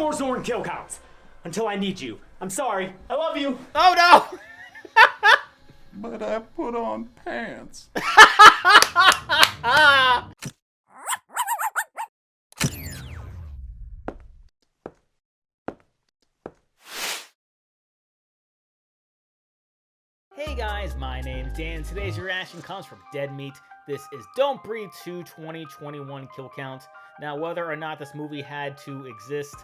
more Zorn kill counts. Until I need you. I'm sorry. I love you. Oh no! But I put on pants. Hey guys, my name's Dan. Today's reaction comes from Dead Meat. This is Don't Breathe 2 2021 kill count. Now, whether or not this movie had to exist,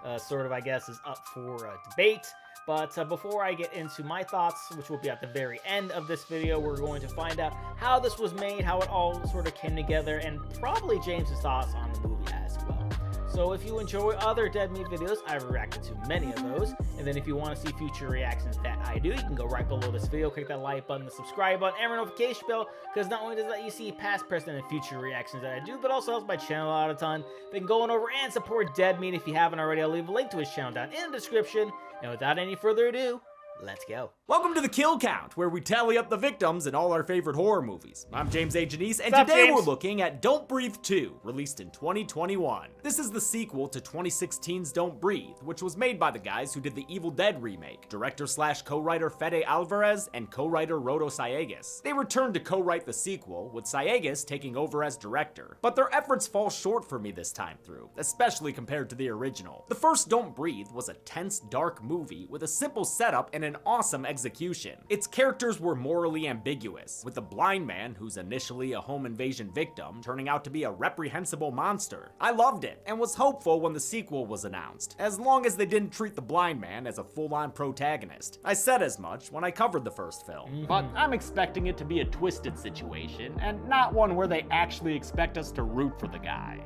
I guess, is up for debate. But before I get into my thoughts, which will be at the very end of this video, we're going to find out how this was made, how it all sort of came together, and probably James's thoughts on the movie as well. So if you enjoy other Dead Meat videos, I've reacted to many of those. And then if you want to see future reactions that I do, you can go right below this video, click that like button, the subscribe button, and notification bell, because not only does that let you see past, present, and future reactions that I do, but also helps my channel out a ton. Then go on over and support Dead Meat if you haven't already. I'll leave a link to his channel down in the description. And without any further ado, let's go. Welcome to the Kill Count, where we tally up the victims in all our favorite horror movies. I'm James A. Janice, and today we're looking at Don't Breathe 2, released in 2021. This is the sequel to 2016's Don't Breathe, which was made by the guys who did the Evil Dead remake, director/co-writer Fede Alvarez and co-writer Rodo Sayagues. They returned to co-write the sequel, with Sayagues taking over as director, but their efforts fall short for me this time through, especially compared to the original. The first Don't Breathe was a tense, dark movie with a simple setup and an awesome execution. Its characters were morally ambiguous, with the blind man, who's initially a home invasion victim, turning out to be a reprehensible monster. I loved it, and was hopeful when the sequel was announced, as long as they didn't treat the blind man as a full-on protagonist. I said as much when I covered the first film. But I'm expecting it to be a twisted situation, and not one where they actually expect us to root for the guy.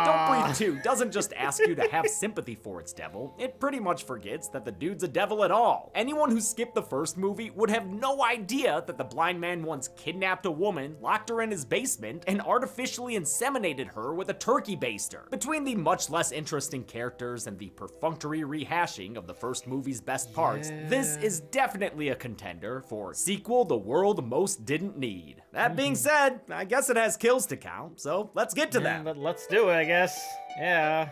Don't Breathe 2 doesn't just ask you to have sympathy for its devil, it pretty much forgets that the dude's a devil at all. Anyone who skipped the first movie would have no idea that the blind man once kidnapped a woman, locked her in his basement, and artificially inseminated her with a turkey baster. Between the much less interesting characters and the perfunctory rehashing of the first movie's best parts, this is definitely a contender for sequel the world most didn't need. That being said, I guess it has kills to count, so let's get to that. But let's do it, I guess. Yeah.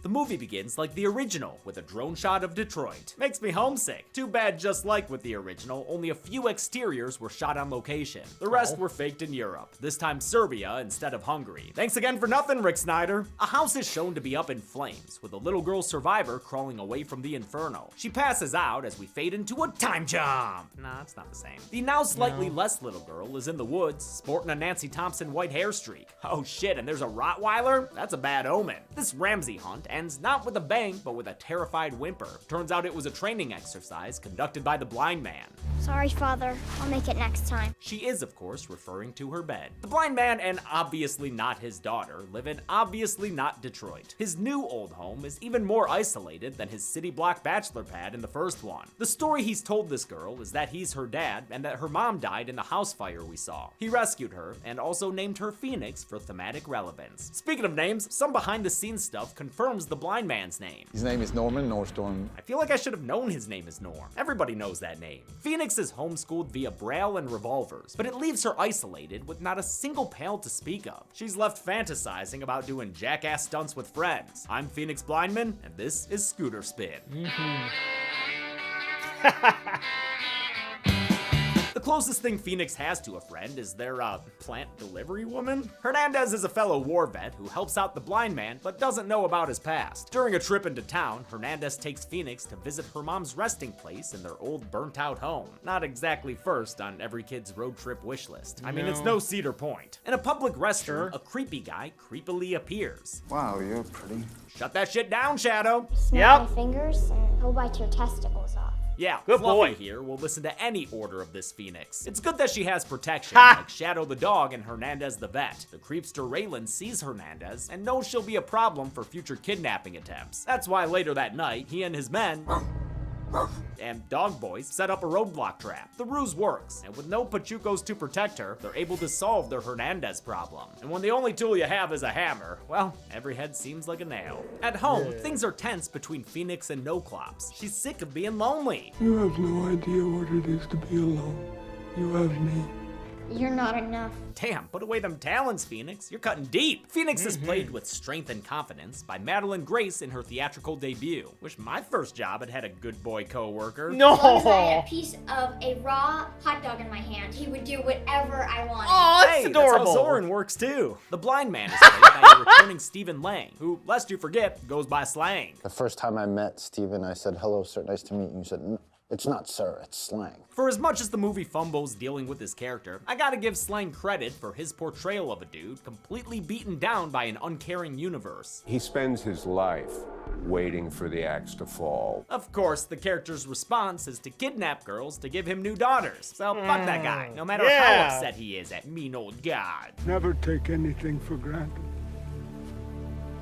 The movie begins like the original, with a drone shot of Detroit. Makes me homesick. Too bad, just like with the original, only a few exteriors were shot on location. The rest were faked in Europe, this time Serbia instead of Hungary. Thanks again for nothing, Rick Snyder. A house is shown to be up in flames, with a little girl survivor crawling away from the inferno. She passes out as we fade into a time jump. Nah, it's not the same. The now slightly less little girl is in the woods, sporting a Nancy Thompson white hair streak. Oh shit, and there's a Rottweiler? That's a bad omen. This Ramsey hunt ends not with a bang, but with a terrified whimper. Turns out it was a training exercise conducted by the blind man. Sorry, Father. I'll make it next time. She is, of course, referring to her bed. The blind man, and obviously not his daughter, live in obviously not Detroit. His new old home is even more isolated than his city block bachelor pad in the first one. The story he's told this girl is that he's her dad and that her mom died in the house fire we saw. He rescued her and also named her Phoenix for thematic relevance. Speaking of names, some behind the scenes stuff confirms the blind man's name. His name is Norman Northstorm. I feel like I should have known his name is Norm. Everybody knows that name. Phoenix is homeschooled via Braille and revolvers, but it leaves her isolated with not a single pal to speak of. She's left fantasizing about doing jackass stunts with friends. I'm Phoenix Blindman, and this is Scooter Spin. The closest thing Phoenix has to a friend is their, plant delivery woman? Hernandez is a fellow war vet who helps out the blind man, but doesn't know about his past. During a trip into town, Hernandez takes Phoenix to visit her mom's resting place in their old burnt-out home. Not exactly first on every kid's road trip wish list. I mean, it's no Cedar Point. In a public restroom, a creepy guy creepily appears. Wow, you're pretty. Shut that shit down, Shadow! Snap my fingers and he'll bite your testicles off. Yeah, Good Fluffy boy. here will listen to any order of this Phoenix. It's good that she has protection, like Shadow the dog and Hernandez the vet. The creepster Raylan sees Hernandez and knows she'll be a problem for future kidnapping attempts. That's why later that night, he and his men and Dog Boys set up a roadblock trap. The ruse works, and with no Pachucos to protect her, they're able to solve their Hernandez problem. And when the only tool you have is a hammer, well, every head seems like a nail. At home, things are tense between Phoenix and Noclops. She's sick of being lonely. You have no idea what it is to be alone. You have me. You're not enough. Damn, put away them talents, Phoenix. You're cutting deep. Phoenix is played with strength and confidence by Madeline Grace in her theatrical debut. Wish my first job had a good boy co-worker. No. As long as I had a piece of a raw hot dog in my hand, he would do whatever I wanted. Oh, that's Hey, adorable. that's how Zoran works too. The blind man is played by a returning Stephen Lang, who, lest you forget, goes by slang. The first time I met Steven, I said, "Hello, sir, nice to meet you." He said, "It's not sir, it's slang." For as much as the movie fumbles dealing with his character, I gotta give Slang credit for his portrayal of a dude completely beaten down by an uncaring universe. He spends his life waiting for the axe to fall. Of course, the character's response is to kidnap girls to give him new daughters. So fuck that guy, no matter Yeah. how upset he is at mean old God. Never take anything for granted.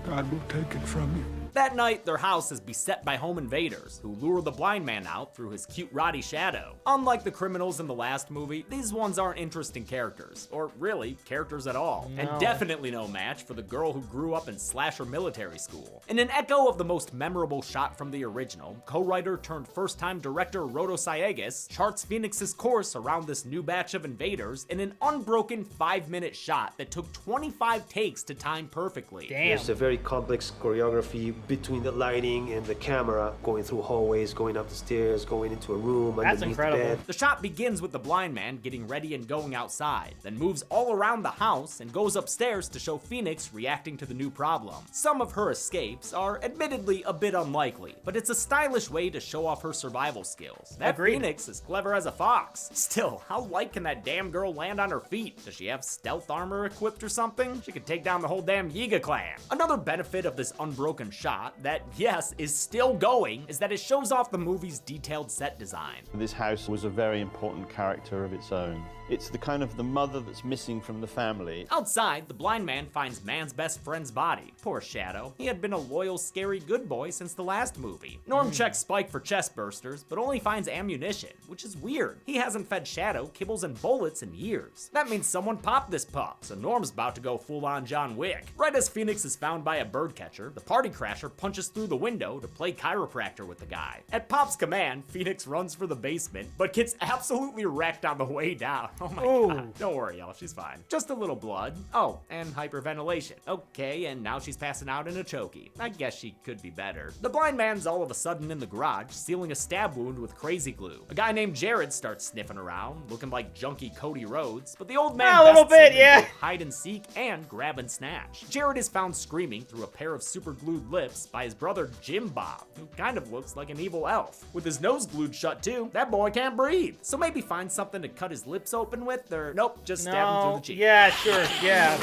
God will take it from you. That night, their house is beset by home invaders who lure the blind man out through his cute Roddy shadow. Unlike the criminals in the last movie, these ones aren't interesting characters, or really, characters at all. No. And definitely no match for the girl who grew up in slasher military school. In an echo of the most memorable shot from the original, co-writer turned first-time director Rodo Sayegas charts Phoenix's course around this new batch of invaders in an unbroken 5-minute shot that took 25 takes to time perfectly. Damn. There's a very complex choreography between the lighting and the camera, going through hallways, going up the stairs, going into a room, That's underneath incredible. the bed. The shot begins with the blind man getting ready and going outside, then moves all around the house and goes upstairs to show Phoenix reacting to the new problem. Some of her escapes are admittedly a bit unlikely, but it's a stylish way to show off her survival skills. That Agreed. Phoenix is clever as a fox. Still, how light can that damn girl land on her feet? Does she have stealth armor equipped or something? She could take down the whole damn Yiga clan. Another benefit of this unbroken shot that, yes, is still going, is that it shows off the movie's detailed set design. This house was a very important character of its own. It's the kind of the mother that's missing from the family. Outside, the blind man finds man's best friend's body. Poor Shadow. He had been a loyal, scary good boy since the last movie. Norm checks Spike for chest bursters, but only finds ammunition, which is weird. He hasn't fed Shadow kibbles and bullets in years. That means someone popped this pup, so Norm's about to go full-on John Wick. Right as Phoenix is found by a bird catcher, the party crasher punches through the window to play chiropractor with the guy. At Pop's command, Phoenix runs for the basement, but gets absolutely wrecked on the way down. Oh my god. Don't worry, y'all, she's fine. Just a little blood. Oh, and hyperventilation. Okay, and now she's passing out in a chokey. I guess she could be better. The blind man's all of a sudden in the garage, sealing a stab wound with crazy glue. A guy named Jared starts sniffing around, looking like junkie Cody Rhodes, but the old man A little bests him bit, in yeah. both hide and seek and grab and snatch. Jared is found screaming through a pair of super glued lips by his brother Jim Bob, who kind of looks like an evil elf. With his nose glued shut too, that boy can't breathe. So maybe find something to cut his lips open with, or nope, just stab him through the cheek. Yeah, sure, yeah.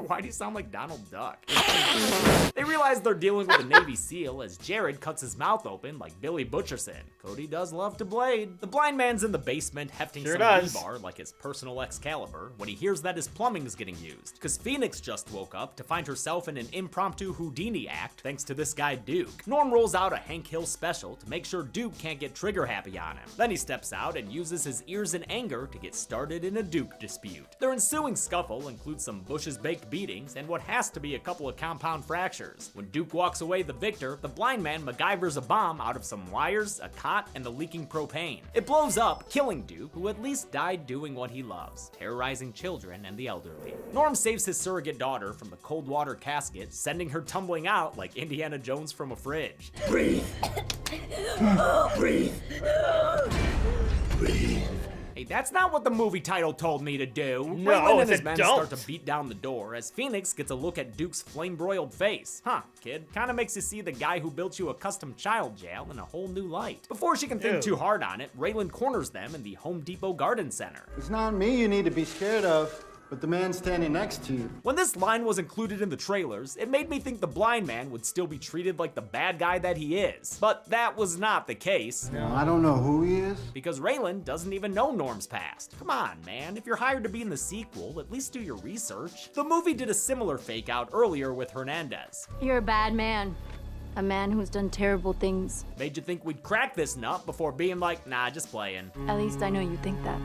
Why do you sound like Donald Duck? They realize they're dealing with a Navy SEAL as Jared cuts his mouth open like Billy Butcherson. Cody does love to blade. The blind man's in the basement hefting Sure some does. rebar like his personal Excalibur when he hears that his plumbing is getting used. Cause Phoenix just woke up to find herself in an impromptu Houdini act thanks to this guy Duke. Norm rolls out a Hank Hill special to make sure Duke can't get trigger happy on him. Then he steps out and uses his ears in anger to get started in a Duke dispute. Their ensuing scuffle includes some Bush's baked beatings and what has to be a couple of compound fractures. When Duke walks away the victor, the blind man MacGyvers a bomb out of some wires, a cot, and the leaking propane. It blows up, killing Duke, who at least died doing what he loves, terrorizing children and the elderly. Norm saves his surrogate daughter from the cold water casket, sending her tumbling out like Indiana Jones from a fridge. Breathe. Breathe. Breathe. Hey, that's not what the movie title told me to do. No, Raylan and it's his a men don't. start to beat down the door as Phoenix gets a look at Duke's flame-broiled face. Huh, kid, kinda makes you see the guy who built you a custom child jail in a whole new light. Before she can think Ew. too hard on it, Raylan corners them in the Home Depot Garden Center. It's not me you need to be scared of, but the man standing next to you. When this line was included in the trailers, it made me think the blind man would still be treated like the bad guy that he is. But that was not the case. No. I don't know who he is. Because Raylan doesn't even know Norm's past. Come on, man. If you're hired to be in the sequel, at least do your research. The movie did a similar fake out earlier with Hernandez. You're a bad man. A man who's done terrible things. Made you think we'd crack this nut before being like, nah, just playing. At least I know you think that.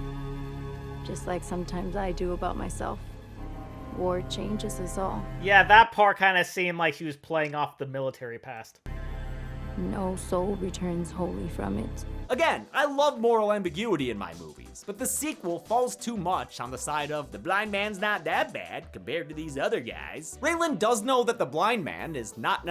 Just like sometimes I do about myself. War changes us all. Yeah, that part kind of seemed like she was playing off the military past. No soul returns wholly from it. Again, I love moral ambiguity in my movies, films, but the sequel falls too much on the side of the blind man's not that bad compared to these other guys. Raylan does know that the blind man is not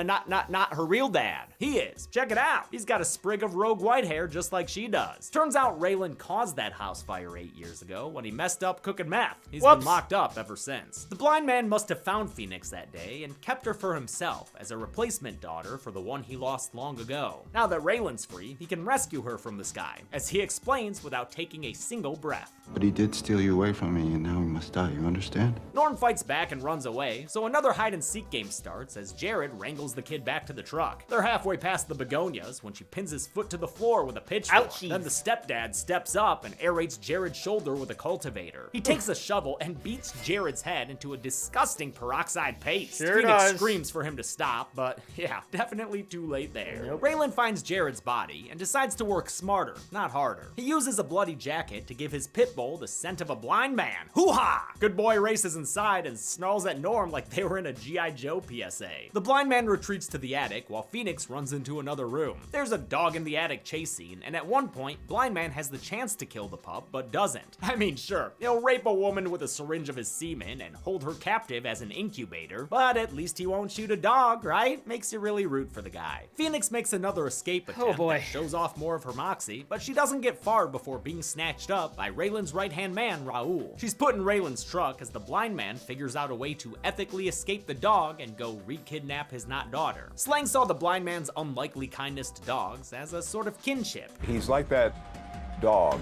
her real dad. He is. Check it out. He's got a sprig of rogue white hair just like she does. Turns out Raylan caused that house fire 8 years ago when he messed up cooking meth. He's been locked up ever since. The blind man must have found Phoenix that day and kept her for himself as a replacement daughter for the one he lost long ago. Now that Raylan's free, he can rescue her from the sky, as he explains without taking a single breath. But he did steal you away from me, and now he must die, you understand? Norm fights back and runs away, so another hide-and-seek game starts as Jared wrangles the kid back to the truck. They're halfway past the begonias when she pins his foot to the floor with a pitchfork. Ouchies. Then the stepdad steps up and aerates Jared's shoulder with a cultivator. He takes a shovel and beats Jared's head into a disgusting peroxide paste. Sure Phoenix does. screams for him to stop, but yeah, definitely too late there. Raylan finds Jared's body and decides to work smarter, not harder. He uses a bloody jacket to give his pit bull the scent of a blind man. Hoo-ha! Good boy races inside and snarls at Norm like they were in a G.I. Joe PSA. The blind man retreats to the attic while Phoenix runs into another room. There's a dog in the attic chase scene, and at one point, blind man has the chance to kill the pup, but doesn't. I mean, sure, he'll rape a woman with a syringe of his semen and hold her captive as an incubator, but at least he won't shoot a dog, right? Makes you really root for the guy. Phoenix makes another escape attempt that shows off more of her moxie, but she doesn't get far before being snatched up by Raylan's right-hand man, Raul. She's put in Raylan's truck as the blind man figures out a way to ethically escape the dog and go re-kidnap his not daughter. Slang saw the blind man's unlikely kindness to dogs as a sort of kinship. He's like that dog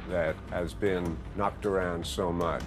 that has been knocked around so much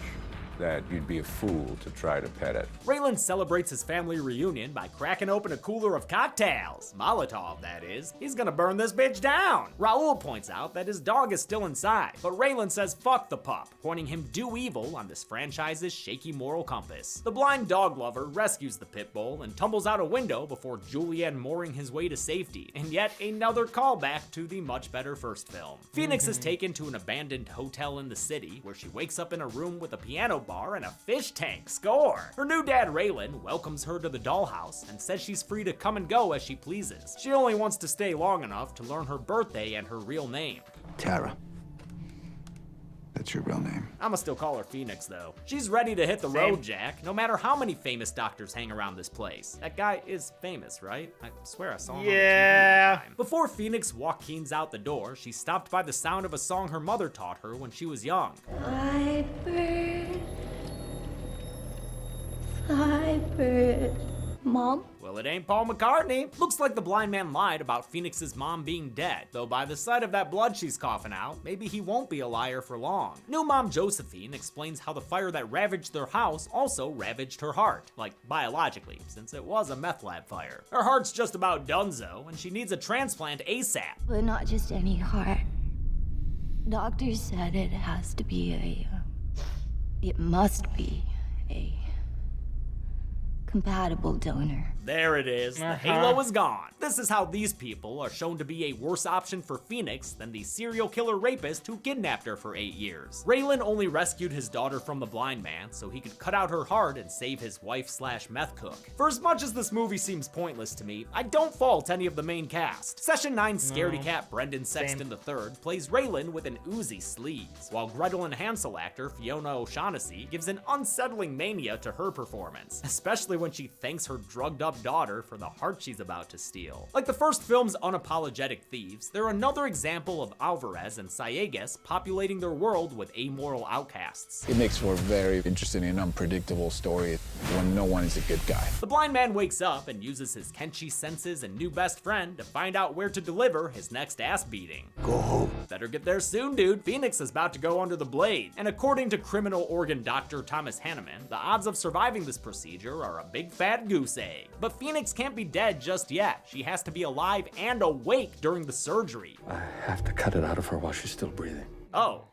that you'd be a fool to try to pet it. Raylan celebrates his family reunion by cracking open a cooler of cocktails. Molotov, that is. He's gonna burn this bitch down. Raul points out that his dog is still inside, but Raylan says fuck the pup, pointing him due evil on this franchise's shaky moral compass. The blind dog lover rescues the pit bull and tumbles out a window before Julianne mooring his way to safety, and yet another callback to the much better first film. Phoenix is taken to an abandoned hotel in the city, where she wakes up in a room with a piano bar and a fish tank. Score! Her new dad, Raylan, welcomes her to the dollhouse and says she's free to come and go as she pleases. She only wants to stay long enough to learn her birthday and her real name. Tara. That's your real name. I'ma still call her Phoenix, though. She's ready to hit the road, Jack, no matter how many famous doctors hang around this place. That guy is famous, right? I swear I saw him on TV one time. Before Phoenix walks out the door, she's stopped by the sound of a song her mother taught her when she was young. Fly bird, fly bird. Mom? Well, it ain't Paul McCartney. Looks like the blind man lied about Phoenix's mom being dead, though by the sight of that blood she's coughing out, maybe he won't be a liar for long. New mom Josephine explains how the fire that ravaged their house also ravaged her heart, like biologically, since it was a meth lab fire. Her heart's just about donezo, and she needs a transplant ASAP. But not just any heart. Doctors said it has to be it must be a compatible donor. There it is. The halo is gone. This is how these people are shown to be a worse option for Phoenix than the serial killer rapist who kidnapped her for 8 years. Raylan only rescued his daughter from the blind man so he could cut out her heart and save his wife/meth cook. For as much as this movie seems pointless to me, I don't fault any of the main cast. Session 9 scaredy cat Brendan Sexton III plays Raylan with an oozy sleaze, while Gretel and Hansel actor Fiona O'Shaughnessy gives an unsettling mania to her performance, especially when she thanks her drugged up daughter for the heart she's about to steal. Like the first film's unapologetic thieves, they're another example of Alvarez and Sayegues populating their world with amoral outcasts. It makes for a very interesting and unpredictable story when no one is a good guy. The blind man wakes up and uses his Kenshi senses and new best friend to find out where to deliver his next ass beating. Go home. Better get there soon, dude. Phoenix is about to go under the blade. And according to criminal organ doctor Thomas Hanneman, the odds of surviving this procedure are a big fat goose egg. But Phoenix can't be dead just yet. She has to be alive and awake during the surgery. I have to cut it out of her while she's still breathing. Oh,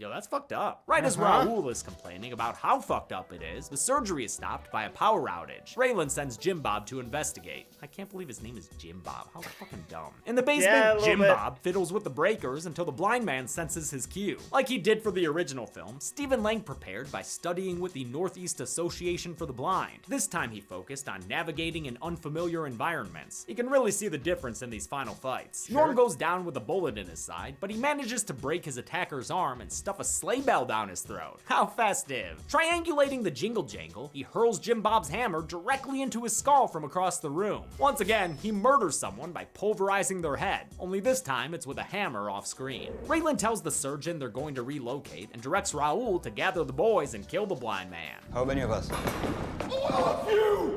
Yo, that's fucked up. Right as Raul is complaining about how fucked up it is, the surgery is stopped by a power outage. Raylan sends Jim Bob to investigate. I can't believe his name is Jim Bob. How fucking dumb. In the basement, Jim Bob fiddles with the breakers until the blind man senses his cue. Like he did for the original film, Stephen Lang prepared by studying with the Northeast Association for the Blind. This time he focused on navigating in unfamiliar environments. You can really see the difference in these final fights. Norm goes down with a bullet in his side, but he manages to break his attacker's arm and stuff a sleigh bell down his throat. How festive. Triangulating the jingle jangle, he hurls Jim Bob's hammer directly into his skull from across the room. Once again, he murders someone by pulverizing their head, only this time it's with a hammer off screen. Raylan tells the surgeon they're going to relocate and directs Raul to gather the boys and kill the blind man. How many of us?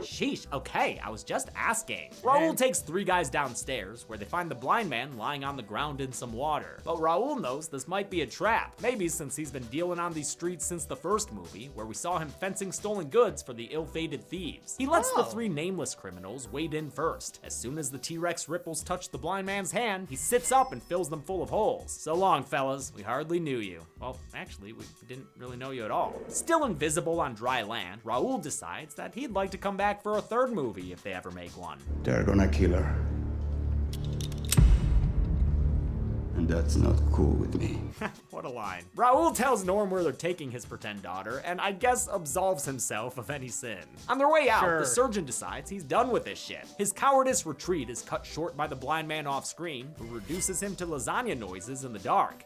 Sheesh, okay, I was just asking. Raul takes 3 guys downstairs where they find the blind man lying on the ground in some water. But Raul knows this might be a trap, maybe since he's been dealing on these streets since the first movie, where we saw him fencing stolen goods for the ill-fated thieves. He lets the 3 nameless criminals wade in first. As soon as the T-Rex ripples touch the blind man's hand, he sits up and fills them full of holes. So long, fellas, we hardly knew you. Well, actually, we didn't really know you at all. Still invisible on dry land, Raul decides that he'd like to come back for a 3rd movie if they ever make one. They're gonna kill her. And that's not cool with me. What a line. Raul tells Norm where they're taking his pretend daughter, and I guess absolves himself of any sin. On their way out, the surgeon decides he's done with this shit. His cowardice retreat is cut short by the blind man off screen, who reduces him to lasagna noises in the dark.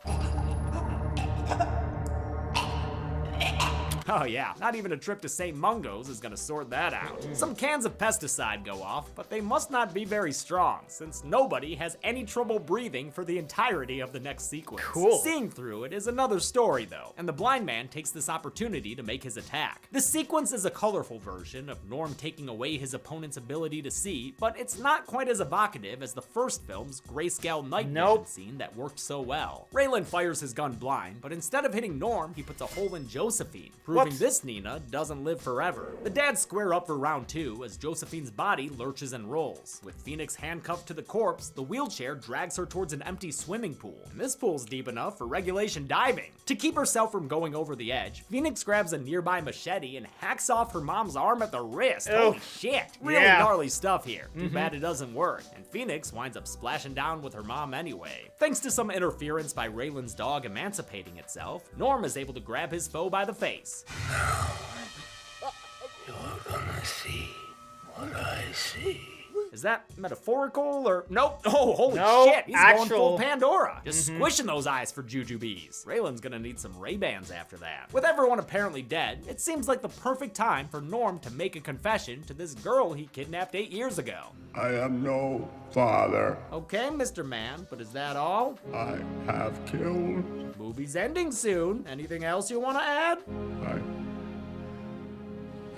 Oh yeah, not even a trip to St. Mungo's is gonna sort that out. Some cans of pesticide go off, but they must not be very strong, since nobody has any trouble breathing for the entirety of the next sequence. Cool. Seeing through it is another story though, and the blind man takes this opportunity to make his attack. The sequence is a colorful version of Norm taking away his opponent's ability to see, but it's not quite as evocative as the first film's grayscale night vision scene that worked so well. Raylan fires his gun blind, but instead of hitting Norm, he puts a hole in Josephine, proving this Nina doesn't live forever. The dads square up for round 2 as Josephine's body lurches and rolls. With Phoenix handcuffed to the corpse, the wheelchair drags her towards an empty swimming pool, and this pool's deep enough for regulation diving. To keep herself from going over the edge, Phoenix grabs a nearby machete and hacks off her mom's arm at the wrist. Holy shit, really gnarly stuff here. Too bad it doesn't work, and Phoenix winds up splashing down with her mom anyway. Thanks to some interference by Raylan's dog emancipating itself, Norm is able to grab his foe by the face. You're gonna see what I see. Is that metaphorical or nope? Oh, holy shit, he's going full Pandora. Just squishing those eyes for jujubes. Raylan's gonna need some Ray-Bans after that. With everyone apparently dead, it seems like the perfect time for Norm to make a confession to this girl he kidnapped 8 years ago. I am no father. Okay, Mr. Man, but is that all? I have killed. Movie's ending soon. Anything else you want to add? I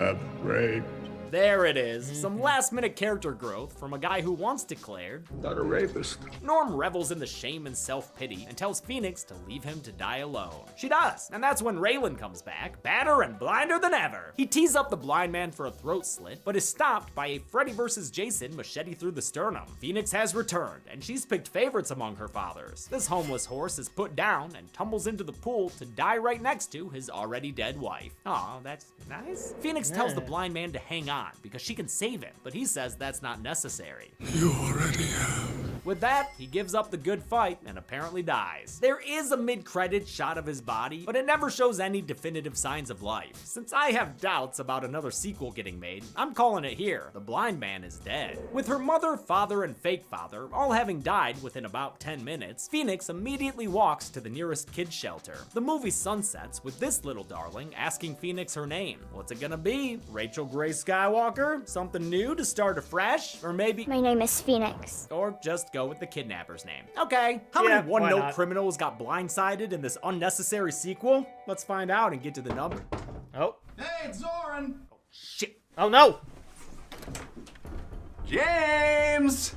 have raped. There it is. Some last-minute character growth from a guy who once declared, Not a rapist. Norm revels in the shame and self-pity and tells Phoenix to leave him to die alone. She does, and that's when Raylan comes back, badder and blinder than ever. He tees up the blind man for a throat slit, but is stopped by a Freddy vs. Jason machete through the sternum. Phoenix has returned, and she's picked favorites among her fathers. This homeless horse is put down and tumbles into the pool to die right next to his already dead wife. Aw, that's nice. Phoenix tells the blind man to hang on because she can save him, but he says that's not necessary. You already have. With that, he gives up the good fight and apparently dies. There is a mid-credit shot of his body, but it never shows any definitive signs of life. Since I have doubts about another sequel getting made, I'm calling it here. The blind man is dead. With her mother, father, and fake father all having died within about 10 minutes, Phoenix immediately walks to the nearest kids shelter. The movie sunsets with this little darling asking Phoenix her name. What's it gonna be? Rachel Grace Skywalker? Something new to start afresh? Or maybe... My name is Phoenix. Or just go with the kidnapper's name. Okay, how many one-note criminals got blindsided in this unnecessary sequel? Let's find out and get to the number. Oh. Hey, it's Zoran. Oh, shit. Oh, no. James!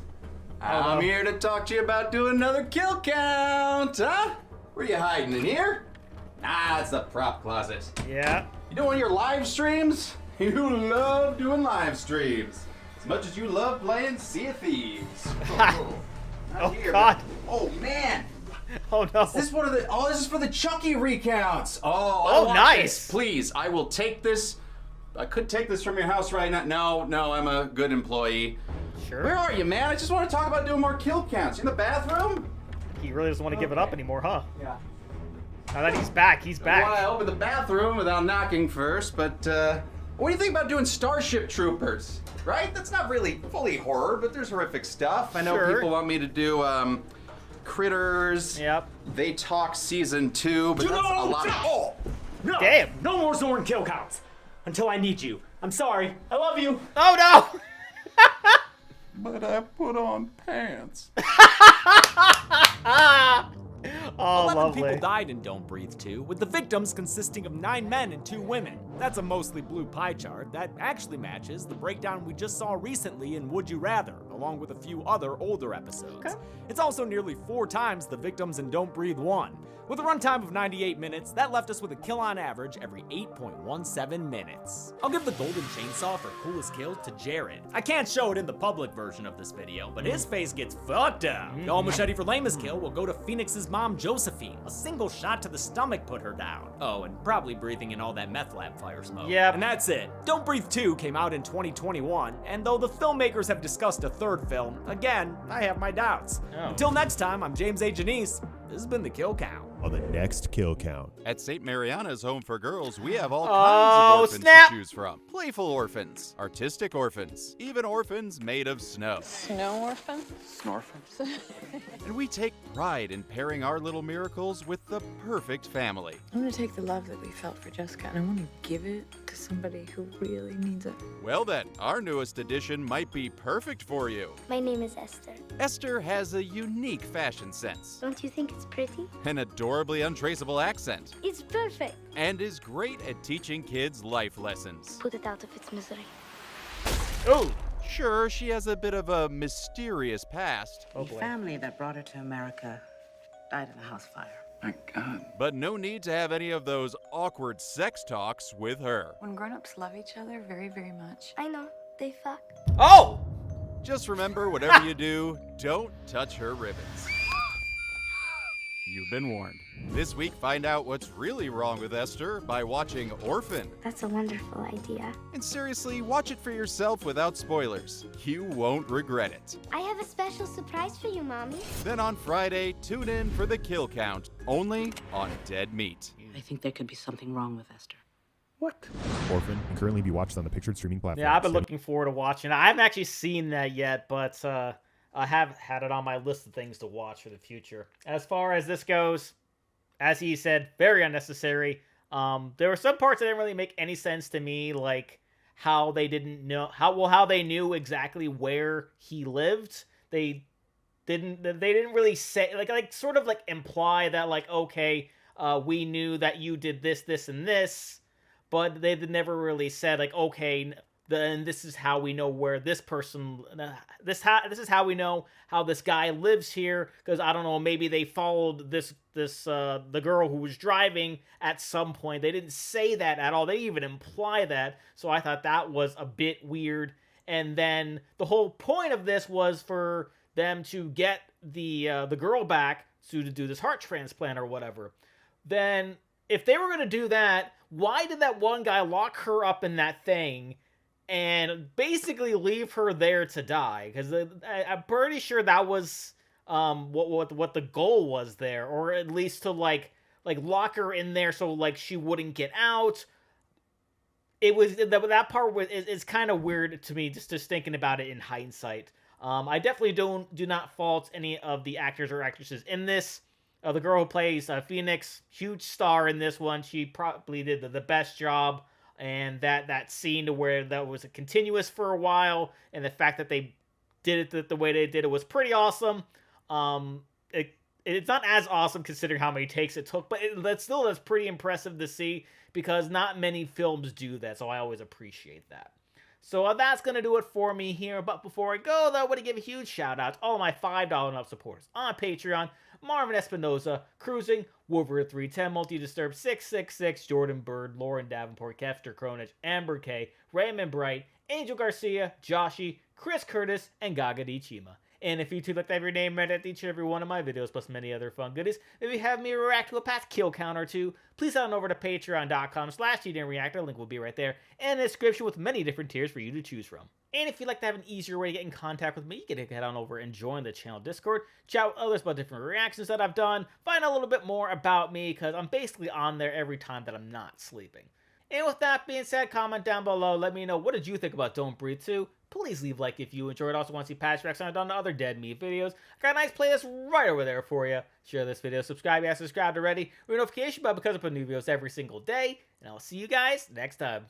I'm here to talk to you about doing another kill count, huh? Where you hiding, in here? Nah, it's the prop closet. Yeah. You doing your live streams? You love doing live streams. As much as you love playing Sea of Thieves. Oh, God. Oh, man. Oh no. Is this one of the? Oh, this is for the Chucky recounts. Oh, I Oh, want nice. this. Please, I will take this. I could take this from your house right now. No, I'm a good employee. Sure. Where are you, man? I just want to talk about doing more kill counts. You in the bathroom? He really doesn't want to give it up anymore, huh? Yeah. Now that he's back, he's back. I want to open the bathroom without knocking first, but what do you think about doing Starship Troopers? Right? That's not really fully horror, but there's horrific stuff. I know Sure. people want me to do Critters. Yep. They Talk Season 2, but that's a lot of... Oh! No! Damn. No more Zorn kill counts! Until I need you. I'm sorry. I love you. Oh no! But I put on pants. Oh, 11 lovely. people died in Don't Breathe 2, with the victims consisting of 9 men and 2 women. That's a mostly blue pie chart that actually matches the breakdown we just saw recently in Would You Rather, along with a few other older episodes. Okay. It's also nearly 4 times the victims in Don't Breathe 1. With a runtime of 98 minutes, that left us with a kill on average every 8.17 minutes. I'll give the golden chainsaw for coolest kill to Jared. I can't show it in the public version of this video, but his face gets fucked up. The all machete for lamest kill will go to Phoenix's mom, Josephine. A single shot to the stomach put her down. Oh, and probably breathing in all that meth lab fire smoke. Yep. And that's it. Don't Breathe 2 came out in 2021, and though the filmmakers have discussed a 3rd film, again, I have my doubts. Oh. Until next time, I'm James A. Janice. This has been the Kill Count. On the next Kill Count. At St. Mariana's Home for Girls, we have all Oh, kinds of orphans snap. to choose from. Playful orphans, artistic orphans, even orphans made of snow. Snow orphan? Snorphin. And we take pride in pairing our little miracles with the perfect family. I'm gonna take the love that we felt for Jessica and I want to give it to somebody who really needs it. Well then, our newest addition might be perfect for you. My name is Esther. Esther has a unique fashion sense, Don't you think it's pretty? an adorably untraceable accent, It's perfect. and is great at teaching kids life lessons. Put it out of its misery. Oh. Sure, she has a bit of a mysterious past, Oh The boy. family that brought her to America died in a house fire. My God. but no need to have any of those awkward sex talks with her. When grown-ups love each other very, very much. I know. They fuck. Oh! Just remember, whatever you do, don't touch her ribbons. You've been warned. This week, find out what's really wrong with Esther by watching Orphan. That's a wonderful idea. And seriously, watch it for yourself without spoilers. You won't regret it. I have a special surprise for you, Mommy. Then on Friday, tune in for the Kill Count, only on Dead Meat. I think there could be something wrong with Esther. Orphan can currently be watched on the pictured streaming platform. Yeah, I've been looking forward to watching it. I haven't actually seen that yet, but I have had it on my list of things to watch for the future. As far as this goes, as he said, very unnecessary. There were some parts that didn't really make any sense to me, like how they didn't know how they knew exactly where he lived. They didn't really say like sort of like imply that like, okay, we knew that you did this, this, and this, but they never really said like, okay, then this is how we know where this person, this is how we know how this guy lives here, because I don't know, maybe they followed the girl who was driving at some point. They didn't say that at all. They even imply that, so I thought that was a bit weird. And then the whole point of this was for them to get the girl back to do this heart transplant or whatever. Then if they were going to do that, why did that one guy lock her up in that thing and basically leave her there to die? Because I'm pretty sure that was what the goal was there, or at least to like lock her in there so like she wouldn't get out. It was that part is kind of weird to me, just thinking about it in hindsight. I definitely do not fault any of the actors or actresses in this. The girl who plays Phoenix, huge star in this one. She probably did the best job. And that scene to where that was continuous for a while, and the fact that they did it the way they did it was pretty awesome. It's not as awesome considering how many takes it took, but that's pretty impressive to see, because not many films do that, so I always appreciate that. So that's going to do it for me here. But before I go, though, I want to give a huge shout out to all my $5 and up supporters on Patreon. Marvin Espinoza, Cruising, Wolverine 310, Multi-Disturbed 666, Jordan Bird, Lauren Davenport, Kester Kronich, Amber K, Raymond Bright, Angel Garcia, Joshi, Chris Curtis, and Gaga Di Chima. And if you too like to have your name read at each and every one of my videos, plus many other fun goodies, if you have me react to a past kill count or two, please head on over to patreon.com/Reactor. Link will be right there in the description with many different tiers for you to choose from. And if you'd like to have an easier way to get in contact with me, you can head on over and join the channel Discord, chat with others about different reactions that I've done, find out a little bit more about me, because I'm basically on there every time that I'm not sleeping. And with that being said, comment down below, let me know what did you think about Don't Breathe 2. Please leave a like if you enjoyed. Also want to see past reactions I've done to other Dead Meat videos. I got a nice playlist right over there for you. Share this video, subscribe if you haven't subscribed already, ring the notification bell because I put new videos every single day, and I'll see you guys next time.